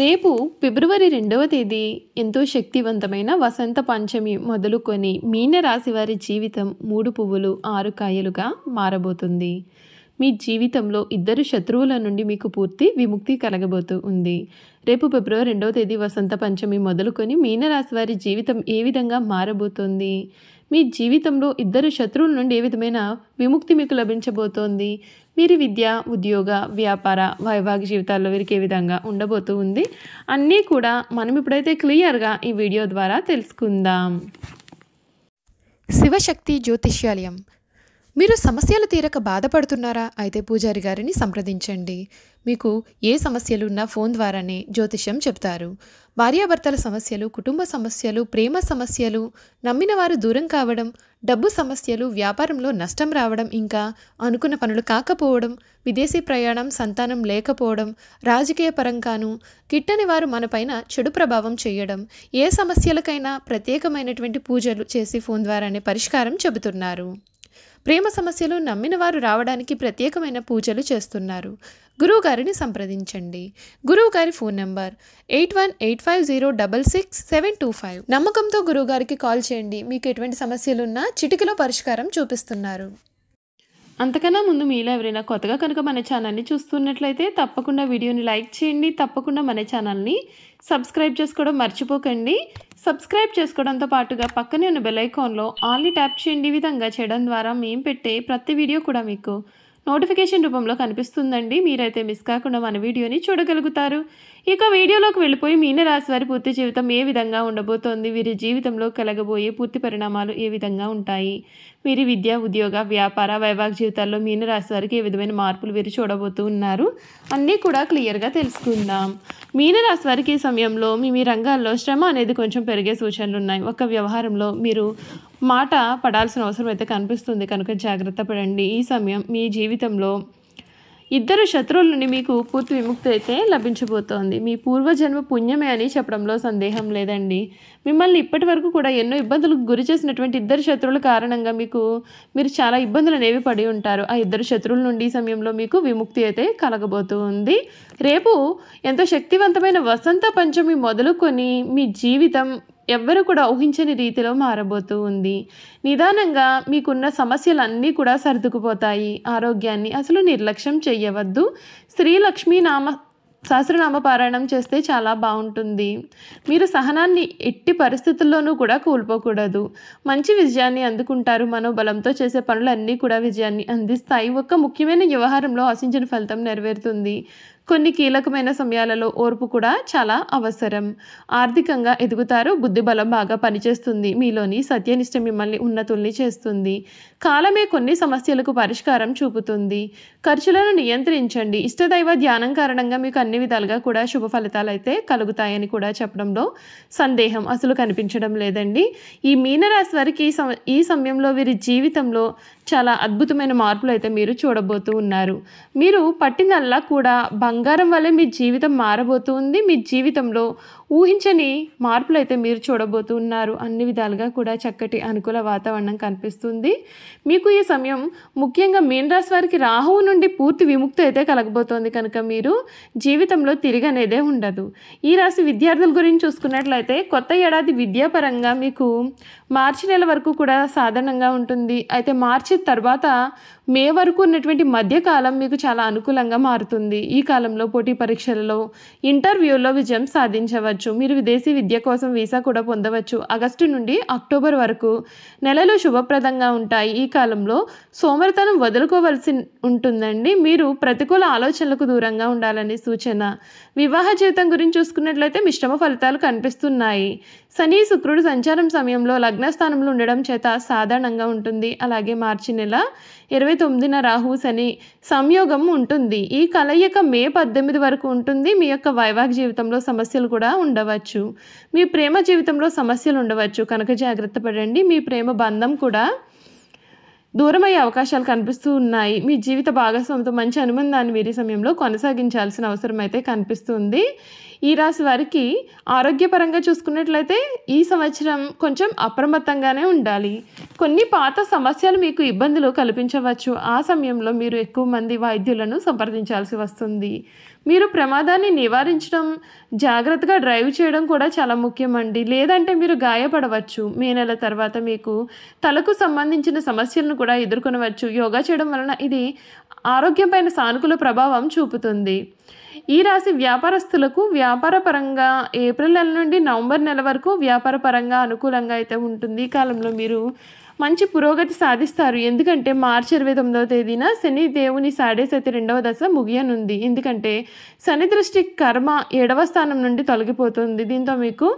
రేపు ఫిబ్రవరి 2వ తేదీ ఎంతో శక్తివంతమైన వసంత పంచమి మొదలుకొని మీన రాశి వారి జీవితం 3 పువ్వులు 6 కాయలుగా మారబోతుంది. మీ జీవితంలో ఇద్దరు శత్రువుల నుండి మీకు పూర్తి విముక్తి కలగబోతూ ఉంది. రేపు ఫిబ్రవరి 2వ తేదీ వసంత పంచమి మొదలుకొని మీన రాశి వారి జీవితం ఏ విధంగా మారబోతోంది, మీ జీవితంలో ఇద్దరు శత్రువుల నుండి ఏ విధమైన విముక్తి మీకు లభించబోతోంది, వీరి విద్య, ఉద్యోగ, వ్యాపార, వైవాహిక జీవితాల్లో వీరికి ఏ విధంగా ఉండబోతూ ఉంది అన్నీ కూడా మనం ఇప్పుడైతే క్లియర్గా ఈ వీడియో ద్వారా తెలుసుకుందాం. శివశక్తి జ్యోతిష్యాలయం. మీరు సమస్యలు తీరక బాధపడుతున్నారా? అయితే పూజారి గారిని సంప్రదించండి. మీకు ఏ సమస్యలు ఉన్నా ఫోన్ ద్వారానే జ్యోతిష్యం చెప్తారు. భార్యాభర్తల సమస్యలు, కుటుంబ సమస్యలు, ప్రేమ సమస్యలు, నమ్మిన వారు దూరం కావడం, డబ్బు సమస్యలు, వ్యాపారంలో నష్టం రావడం, ఇంకా అనుకున్న పనులు కాకపోవడం, విదేశీ ప్రయాణం, సంతానం లేకపోవడం, రాజకీయ పరంగాను గిట్టని వారు మనపైన చెడు ప్రభావం చేయడం, ఏ సమస్యలకైనా ప్రత్యేకమైనటువంటి పూజలు చేసి ఫోన్ ద్వారానే పరిష్కారం చెబుతున్నారు. ప్రేమ సమస్యలు నమ్మిన వారు రావడానికి ప్రత్యేకమైన పూజలు చేస్తున్నారు. గురువుగారిని సంప్రదించండి. గురువుగారి ఫోన్ నంబర్ 8185066725. నమ్మకంతో గురువుగారికి కాల్ చేయండి. మీకు ఎటువంటి సమస్యలున్నా చిటికలో పరిష్కారం చూపిస్తున్నారు. అంతకన్నా ముందు మీలో ఎవరైనా కొత్తగా కనుక మన ఛానల్ని చూస్తున్నట్లయితే తప్పకుండా వీడియోని లైక్ చేయండి. తప్పకుండా మన ఛానల్ని సబ్స్క్రైబ్ చేసుకోవడం మర్చిపోకండి. సబ్స్క్రైబ్ చేసుకోవడంతో పాటుగా పక్కనే ఉన్న బెల్ ఐకాన్లో ఆల్ని ట్యాప్ చేయండి. ఈ విధంగా చేయడం ద్వారా మేము పెట్టే ప్రతి వీడియో కూడా మీకు నోటిఫికేషన్ రూపంలో కనిపిస్తుందండి. మీరైతే మిస్ కాకుండా మన వీడియోని చూడగలుగుతారు. ఇక వీడియోలోకి వెళ్ళిపోయి మీనరాశి వారి పూర్తి జీవితం ఏ విధంగా ఉండబోతోంది, వీరి జీవితంలో కలగబోయే పూర్తి పరిణామాలు ఏ విధంగా ఉంటాయి, వీరి విద్య, ఉద్యోగ, వ్యాపార, వైవాహిక జీవితాల్లో మీనరాశి వారికి ఏ విధమైన మార్పులు వీరు చూడబోతూ ఉన్నారు అన్నీ కూడా క్లియర్గా తెలుసుకుందాం. మీనరాశి వారికి ఈ సమయంలో మీ రంగాల్లో శ్రమ అనేది కొంచెం పెరిగే సూచనలు ఉన్నాయి. ఒక వ్యవహారంలో మీరు మాట పడాల్సిన అవసరం అయితే కనిపిస్తుంది కనుక జాగ్రత్త పడండి. ఈ సమయం మీ జీవితంలో ఇద్దరు శత్రువుల నుండి మీకు పూర్తి విముక్తి అయితే లభించబోతోంది. మీ పూర్వజన్మ పుణ్యమే అని చెప్పడంలో సందేహం లేదండి. మిమ్మల్ని ఇప్పటి వరకు కూడా ఎన్నో ఇబ్బందులకు గురి చేసినటువంటి ఇద్దరు శత్రువుల కారణంగా మీరు చాలా ఇబ్బందులు అనేవి పడి ఉంటారు. ఆ ఇద్దరు శత్రువుల నుండి ఈ సమయంలో మీకు విముక్తి అయితే కలగబోతూ ఉంది. రేపు ఎంతో శక్తివంతమైన వసంత పంచమి మొదలుకొని మీ జీవితం ఎవ్వరు కూడా ఊహించని రీతిలో మారబోతూ ఉంది. నిదానంగా మీకున్న సమస్యలన్నీ కూడా సర్దుకుపోతాయి. ఆరోగ్యాన్ని అసలు నిర్లక్ష్యం చేయవద్దు. శ్రీలక్ష్మీ సహస్రనామ పారాయణం చేస్తే చాలా బాగుంటుంది. మీరు సహనాన్ని ఎట్టి పరిస్థితుల్లోనూ కూడా కోల్పోకూడదు. మంచి విజయాన్ని అందుకుంటారు. మనోబలంతో చేసే పనులన్నీ కూడా విజయాన్ని అందిస్తాయి. ఒక ముఖ్యమైన వ్యవహారంలో ఆశించిన ఫలితం నెరవేరుతుంది. కొన్ని కీలకమైన సమయాలలో ఓర్పు కూడా చాలా అవసరం. ఆర్థికంగా ఎదుగుతారు. బుద్ధి బలం బాగా పనిచేస్తుంది. మీలోని సత్యనిష్ట మిమ్మల్ని ఉన్నతుల్ని చేస్తుంది. కాలమే కొన్ని సమస్యలకు పరిష్కారం చూపుతుంది. ఖర్చులను నియంత్రించండి. ఇష్టదైవ ధ్యానం కారణంగా మీకు అన్ని విధాలుగా కూడా శుభ ఫలితాలు అయితే కలుగుతాయని కూడా చెప్పడంలో సందేహం అసలు కనిపించడం లేదండి. ఈ మీనరాశి వారికి ఈ సమయంలో వీరి జీవితంలో చాలా అద్భుతమైన మార్పులు అయితే మీరు చూడబోతూ ఉన్నారు. మీరు పట్టినల్లా కూడా బంగారం వల్లే మీ జీవితం మారబోతుంది. మీ జీవితంలో ఊహించని మార్పులు అయితే మీరు చూడబోతూ ఉన్నారు. అన్ని విధాలుగా కూడా చక్కటి అనుకూల వాతావరణం కనిపిస్తుంది. మీకు ఈ సమయం ముఖ్యంగా మీనరాశి వారికి రాహువు నుండి పూర్తి విముక్తి అయితే కలగబోతోంది కనుక మీరు జీవితంలో తిరిగనేదే ఉండదు. ఈ రాశి విద్యార్థుల గురించి చూసుకున్నట్లయితే కొత్త ఏడాది విద్యాపరంగా మీకు మార్చి నెల వరకు కూడా సాధారణంగా ఉంటుంది. అయితే మార్చి తర్వాత మే వరకు ఉన్నటువంటి మధ్యకాలం మీకు చాలా అనుకూలంగా మారుతుంది. ఈ కాలంలో పోటీ పరీక్షలలో, ఇంటర్వ్యూల్లో విజయం సాధించవచ్చు. మీరు విదేశీ విద్య కోసం వీసా కూడా పొందవచ్చు. ఆగస్టు నుండి అక్టోబర్ వరకు నెలలు శుభప్రదంగా ఉంటాయి. ఈ కాలంలో సోమరితనం వదులుకోవాల్సి ఉంటుందండి. మీరు ప్రతికూల ఆలోచనలకు దూరంగా ఉండాలని సూచన. వివాహ జీవితం గురించి చూసుకున్నట్లయితే మిశ్రమ ఫలితాలు కనిపిస్తున్నాయి. శని, శుక్రుడు సంచారం సమయంలో లగ్నస్థానంలో ఉండడం చేత సాధారణంగా ఉంటుంది. అలాగే మార్చి నెల 29న రాహు శని సంయోగం ఉంటుంది. ఈ కలయిక మే 18 వరకు ఉంటుంది. మీ యొక్క వైవాహిక జీవితంలో సమస్యలు కూడా ఉండవచ్చు. మీ ప్రేమ జీవితంలో సమస్యలు ఉండవచ్చు కనుక జాగ్రత్త పడండి. మీ ప్రేమ బంధం కూడా దూరమయ్యే అవకాశాలు కనిపిస్తూ ఉన్నాయి. మీ జీవిత భాగస్వామితో మంచి అనుబంధాన్ని వీరి సమయంలో కొనసాగించాల్సిన అవసరం అయితే కనిపిస్తుంది. ఈ రాశి వారికి ఆరోగ్యపరంగా చూసుకున్నట్లయితే ఈ సంవత్సరం కొంచెం అప్రమత్తంగానే ఉండాలి. కొన్ని పాత సమస్యలు మీకు ఇబ్బందులు కల్పించవచ్చు. ఆ సమయంలో మీరు ఎక్కువ మంది వైద్యులను సంప్రదించాల్సి వస్తుంది. మీరు ప్రమాదాన్ని నివారించడం, జాగ్రత్తగా డ్రైవ్ చేయడం కూడా చాలా ముఖ్యమండి. లేదంటే మీరు గాయపడవచ్చు. మే నెల తర్వాత మీకు తలకు సంబంధించిన సమస్యలను కూడా ఎదుర్కొనవచ్చు. యోగా చేయడం వలన ఇది ఆరోగ్యం పైన సానుకూల ప్రభావం చూపుతుంది. ఈ రాశి వ్యాపారస్తులకు వ్యాపారపరంగా ఏప్రిల్ నెల నుండి నవంబర్ నెల వరకు వ్యాపారపరంగా అనుకూలంగా అయితే ఉంటుంది. ఈ కాలంలో మీరు మంచి పురోగతి సాధిస్తారు. ఎందుకంటే మార్చి 29వ తేదీన శని దేవుని సాడేసతి 2వ దశ ముగియనుంది. ఎందుకంటే శని దృష్టి కర్మ 7వ స్థానం నుండి తొలగిపోతుంది. దీంతో మీకు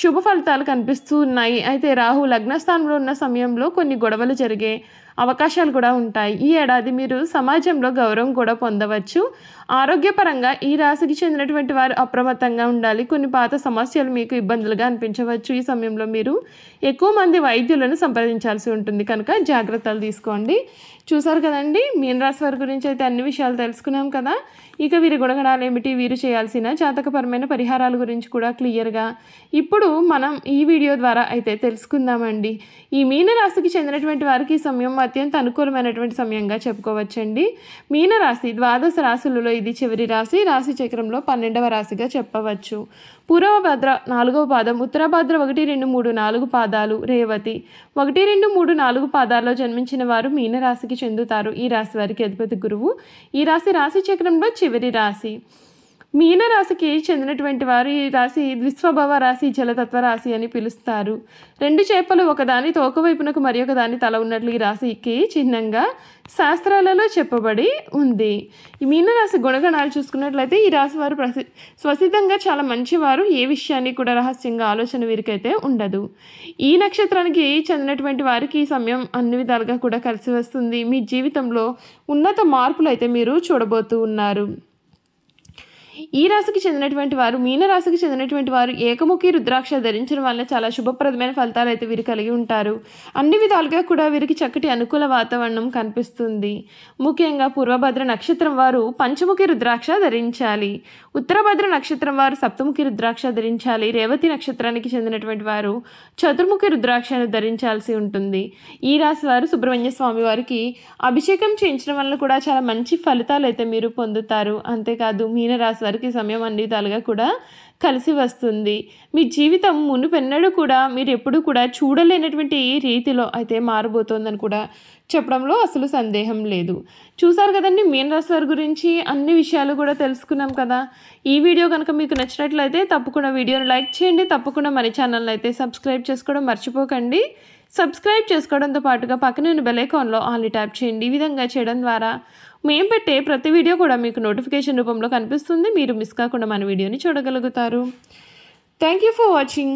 శుభ ఫలితాలు కనిపిస్తూ ఉన్నాయి. అయితే రాహు లగ్నస్థానంలో ఉన్న సమయంలో కొన్ని గొడవలు జరిగే అవకాశాలు కూడా ఉంటాయి. ఈ ఏడాది మీరు సమాజంలో గౌరవం కూడా పొందవచ్చు. ఆరోగ్యపరంగా ఈ రాశికి చెందినటువంటి వారు అప్రమత్తంగా ఉండాలి. కొన్ని పాత సమస్యలు మీకు ఇబ్బందులుగా అనిపించవచ్చు. ఈ సమయంలో మీరు ఎక్కువ మంది వైద్యులను సంప్రదించాల్సి ఉంటుంది కనుక జాగ్రత్తలు తీసుకోండి. చూసారు కదండి, మీన రాశి వారి గురించి అయితే అన్ని విషయాలు తెలుసుకున్నాం కదా. ఇక వీరి గుణగణాలు ఏమిటి, వీరు చేయాల్సిన జాతకపరమైన పరిహారాల గురించి కూడా క్లియర్గా ఇప్పుడు మనం ఈ వీడియో ద్వారా అయితే తెలుసుకుందామండి. ఈ మీన రాశికి చెందినటువంటి వారికి ఈ సమయం అత్యంత అనుకూలమైనటువంటి సమయంగా చెప్పుకోవచ్చండి. మీన రాశి ద్వాదశ రాశులలో ఇది చివరి రాశి. రాశి చక్రంలో 12వ రాశిగా చెప్పవచ్చు. పూర్వభద్ర 4వ పాదం, ఉత్తరభద్ర 1, 2, 3, 4 పాదాలు, రేవతి 1, 2, 3, 4 పాదాల్లో జన్మించిన వారు మీనరాశికి చెందుతారు. ఈ రాశి వారికి అధిపతి గురువు. ఈ రాశి చక్రంలో చివరి రాశి. మీన రాశికి చెందినటువంటి వారు ఈ రాశి ద్విస్వభావ రాశి, జలతత్వ రాశి అని పిలుస్తారు. 2 చేపలు ఒకదాని తోక వైపునకు మరి ఒక దాని తల ఉన్నట్లు ఈ రాశికి చిహ్నంగా శాస్త్రాలలో చెప్పబడి ఉంది. ఈ మీనరాశి గుణగణాలు చూసుకున్నట్లయితే ఈ రాశి వారు స్వసిద్ధంగా చాలా మంచివారు. ఏ విషయాన్ని కూడా రహస్యంగా ఆలోచన వీరికైతే ఉండదు. ఈ నక్షత్రానికి చెందినటువంటి వారికి ఈ సమయం అన్ని విధాలుగా కూడా కలిసి వస్తుంది. మీ జీవితంలో ఉన్నత మార్పులు అయితే మీరు చూడబోతూ ఉన్నారు. ఈ రాశికి చెందినటువంటి వారు మీనరాశికి చెందినటువంటి వారు ఏకముఖి రుద్రాక్ష ధరించడం వల్ల చాలా శుభప్రదమైన ఫలితాలు అయితే వీరు కలిగి ఉంటారు. అన్ని విధాలుగా కూడా వీరికి చక్కటి అనుకూల వాతావరణం కనిపిస్తుంది. ముఖ్యంగా పూర్వభద్ర నక్షత్రం వారు పంచముఖి రుద్రాక్ష ధరించాలి. ఉత్తరభద్ర నక్షత్రం వారు సప్తముఖి రుద్రాక్ష ధరించాలి. రేవతి నక్షత్రానికి చెందినటువంటి వారు చతుర్ముఖి రుద్రాక్షను ధరించాల్సి ఉంటుంది. ఈ రాశి వారు సుబ్రహ్మణ్య స్వామి వారికి అభిషేకం చేయించడం వల్ల కూడా చాలా మంచి ఫలితాలు అయితే మీరు పొందుతారు. అంతేకాదు మీనరాశి వారికి సమయం అన్ని విధాలుగా కూడా కలిసి వస్తుంది. మీ జీవితం మునుపెన్నడూ కూడా మీరు ఎప్పుడూ కూడా చూడలేనటువంటి రీతిలో అయితే మారబోతోందని కూడా చెప్పడంలో అసలు సందేహం లేదు. చూసారు కదండి, మీనరాశి వారి గురించి అన్ని విషయాలు కూడా తెలుసుకున్నాం కదా. ఈ వీడియో కనుక మీకు నచ్చినట్లయితే తప్పకుండా వీడియోని లైక్ చేయండి. తప్పకుండా మన ఛానల్ని అయితే సబ్స్క్రైబ్ చేసుకోవడం మర్చిపోకండి. సబ్స్క్రైబ్ చేసుకోవడంతో పాటుగా పక్కన ఉన్న బెల్ ఐకాన్లో ఆల్ని ట్యాప్ చేయండి. ఈ విధంగా చేయడం ద్వారా మేము పెట్టే ప్రతి వీడియో కూడా మీకు నోటిఫికేషన్ రూపంలో కనిపిస్తుంది. మీరు మిస్ కాకుండా మన వీడియోని చూడగలుగుతారు. Thank you for watching.